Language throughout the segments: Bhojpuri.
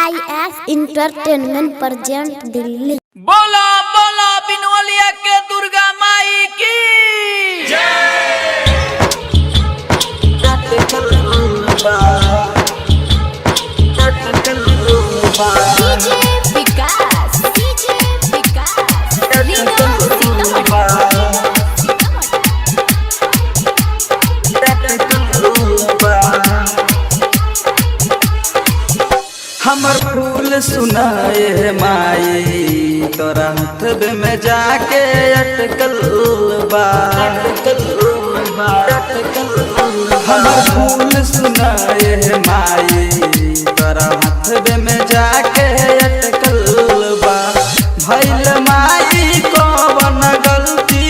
IX entertainment present Delhi. बोला बोला बिनवलिया के दुर्गा माई की हमर फूल सुनाए माई तोरा हाथ में जाके अटकल बा। हमर फूल सुनाए माई तोरा हाथ में जाके अटकल बा। भइल माई कौन गलती,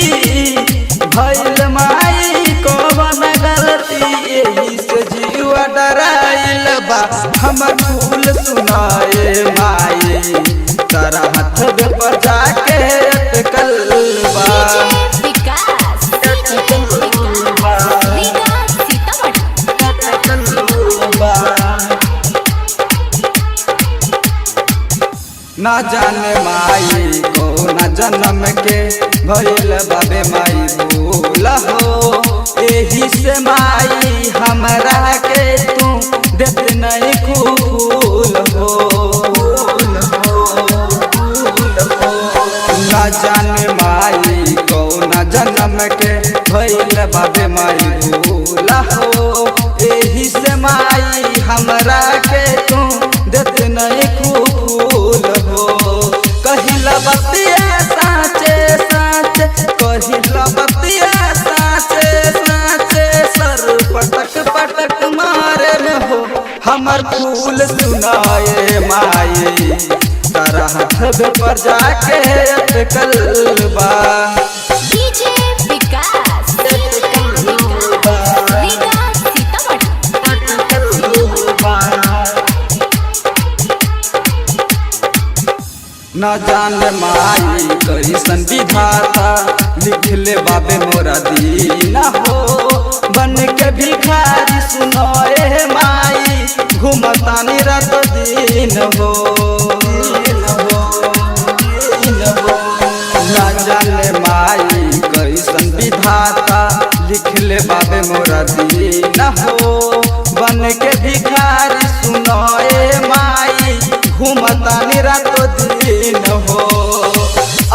भइल माई कौन गलती, यही से जीवा डराइल बा। हमर फूल सुनाए माई तारा हाथ पर जाके अटकल बा। ना जाने माई को ना जन्म के भइल बाबे माई भूला हो। एही से माई हमरा के तू देत नहीं फूल हो। ना जाने माई को ना जन्म के भइल बाबे माई भूला हो। एही से माई हमरा के तू देत नहीं फूल हो। कहिला बतिया साचे साचे, कहिला बतिया साचे साचे, सर पटक पटक मारे न हो। हमर फूल सुनाए माई तारा हाथ पर जाके अटकल बा। न जान माई कैसन विधाता लिखले बाबे मोरा दीना हो। बन के भिखारी सुनाए माई घूमतानी रात दिन हो। न जान माई कैसन विधाता लिखले बाबे मोरा दीना हो। बन के भिखारी सुनाए माई घूमतानी रात दिन हो।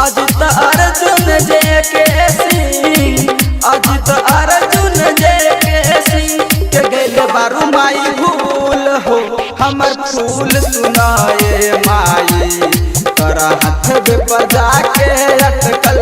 अजित अर्जुन जय के सिंह, अजित अर्जुन जय के सिंह के गैल बारू माई भूल हो। हमर फूल सुनाए माई तोरा हाथ पे जाके अटकल